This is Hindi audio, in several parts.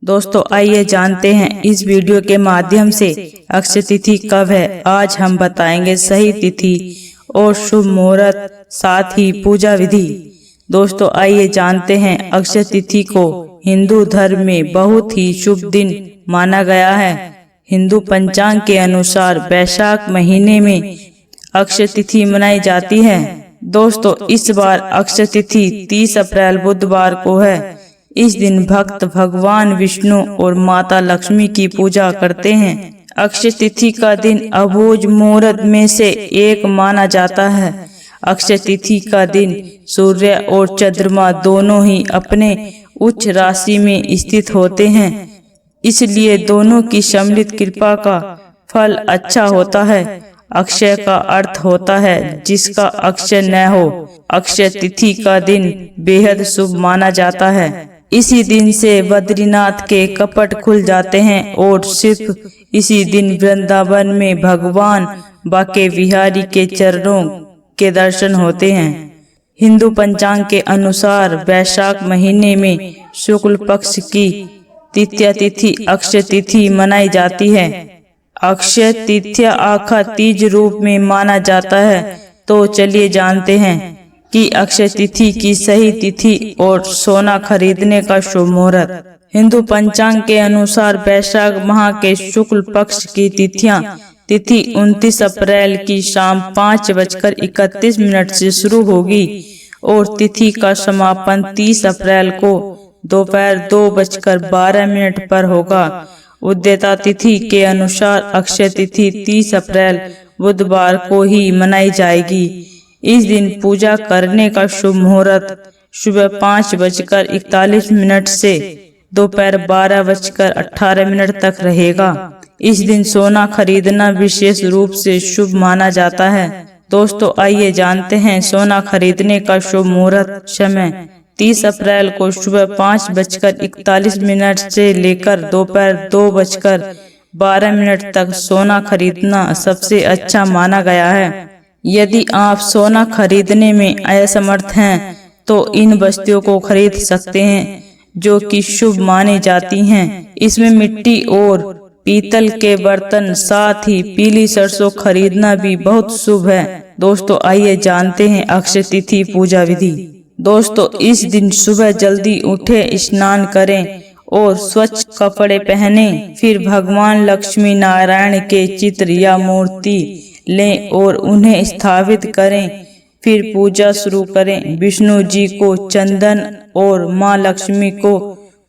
दोस्तों आइए जानते हैं इस वीडियो के माध्यम से अक्षय तिथि कब है। आज हम बताएंगे सही तिथि और शुभ मुहूर्त, साथ ही पूजा विधि। दोस्तों आइए जानते हैं अक्षय तिथि को हिंदू धर्म में बहुत ही शुभ दिन माना गया है। हिंदू पंचांग के अनुसार वैशाख महीने में अक्षय तिथि मनाई जाती है। दोस्तों इस बार अक्षय तिथि 30 अप्रैल बुधवार को है। इस दिन भक्त भगवान विष्णु और माता लक्ष्मी की पूजा करते हैं। अक्षय तिथि का दिन अबूझ मुहूर्त में से एक माना जाता है। अक्षय तिथि का दिन सूर्य और चंद्रमा दोनों ही अपने उच्च राशि में स्थित होते हैं, इसलिए दोनों की सम्मिलित कृपा का फल अच्छा होता है। अक्षय का अर्थ होता है जिसका अक्षय न हो। अक्षय तिथि का दिन बेहद शुभ माना जाता है। इसी दिन से बद्रीनाथ के कपट खुल जाते हैं और सिर्फ इसी दिन वृंदावन में भगवान बाके बिहारी के चरणों के दर्शन होते हैं। हिंदू पंचांग के अनुसार वैशाख महीने में शुक्ल पक्ष की तृतीया तिथि अक्षय तिथि मनाई जाती है। अक्षय तृतीया आखा तीज रूप में माना जाता है। तो चलिए जानते हैं कि अक्षय तिथि की सही तिथि और सोना खरीदने का शुभ मुहूर्त। हिंदू पंचांग के अनुसार वैशाख माह के शुक्ल पक्ष की तिथि 29 अप्रैल की शाम 5:31 से शुरू होगी और तिथि का समापन 30 अप्रैल को दोपहर 2:12 पर होगा। उद्यता तिथि के अनुसार अक्षय तिथि 30 अप्रैल बुधवार को ही मनाई जाएगी। इस दिन पूजा करने का शुभ मुहूर्त सुबह 5:41 से दोपहर 12:18 तक रहेगा। इस दिन सोना खरीदना विशेष रूप से शुभ माना जाता है। दोस्तों आइए जानते हैं सोना खरीदने का शुभ मुहूर्त समय। 30 अप्रैल को सुबह 5:41 से लेकर दोपहर 2:12 तक सोना खरीदना सबसे अच्छा माना गया है। यदि आप सोना खरीदने में असमर्थ हैं तो इन वस्तुओं को खरीद सकते हैं जो कि शुभ मानी जाती हैं। इसमें मिट्टी और पीतल के बर्तन, साथ ही पीली सरसों खरीदना भी बहुत शुभ है। दोस्तों आइए जानते हैं अक्षय तिथि पूजा विधि। दोस्तों इस दिन सुबह जल्दी उठे, स्नान करें और स्वच्छ कपड़े पहने। फिर भगवान लक्ष्मी नारायण के चित्र या मूर्ति लें और उन्हें स्थापित करें। फिर पूजा शुरू करें। विष्णु जी को चंदन और माँ लक्ष्मी को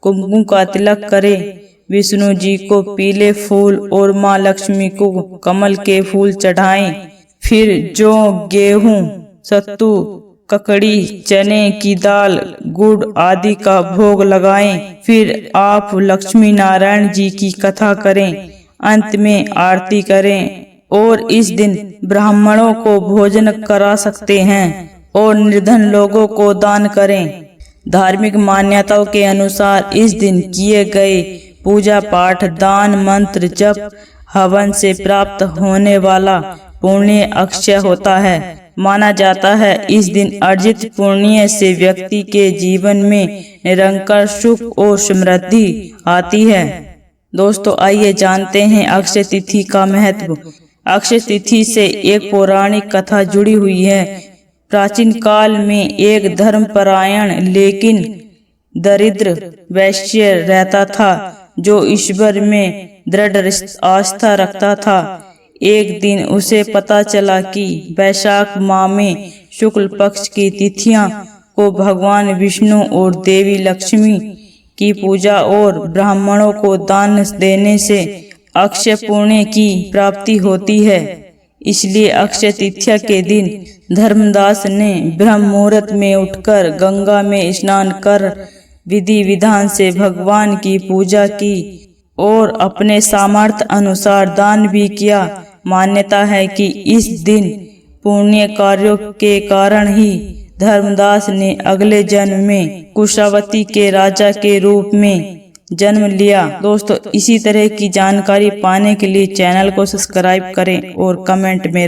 कुमकुम का तिलक करें। विष्णु जी को पीले फूल और माँ लक्ष्मी को कमल के फूल चढ़ाएं। फिर जौ, गेहूं, सत्तू, ककड़ी, चने की दाल, गुड़ आदि का भोग लगाएं। फिर आप लक्ष्मी नारायण जी की कथा करें। अंत में आरती करें और इस दिन ब्राह्मणों को भोजन करा सकते हैं और निर्धन लोगों को दान करें। धार्मिक मान्यताओं के अनुसार इस दिन किए गए पूजा पाठ, दान, मंत्र जप, हवन से प्राप्त होने वाला पुण्य अक्षय होता है। माना जाता है इस दिन अर्जित पुण्य से व्यक्ति के जीवन में निरंतर सुख और समृद्धि आती है। दोस्तों आइए जानते हैं अक्षय तिथि का महत्व। अक्षय तिथि से एक पौराणिक कथा जुड़ी हुई है। प्राचीन काल में एक धर्मपरायण लेकिन दरिद्र वैश्य रहता था जो ईश्वर में दृढ़ आस्था रखता था। एक दिन उसे पता चला कि वैशाख माह में शुक्ल पक्ष की तिथियां को भगवान विष्णु और देवी लक्ष्मी की पूजा और ब्राह्मणों को दान देने से अक्षय पुण्य की प्राप्ति होती है। इसलिए अक्षय तृतीया के दिन धर्मदास ने ब्रह्म मुहूर्त में उठकर गंगा में स्नान कर विधि विधान से भगवान की पूजा की और अपने सामर्थ्य अनुसार दान भी किया। मान्यता है कि इस दिन पुण्य कार्यों के कारण ही धर्मदास ने अगले जन्म में कुशावती के राजा के रूप में जन्म लिया। दोस्तों इसी तरह की जानकारी पाने के लिए चैनल को सब्सक्राइब करें और कमेंट में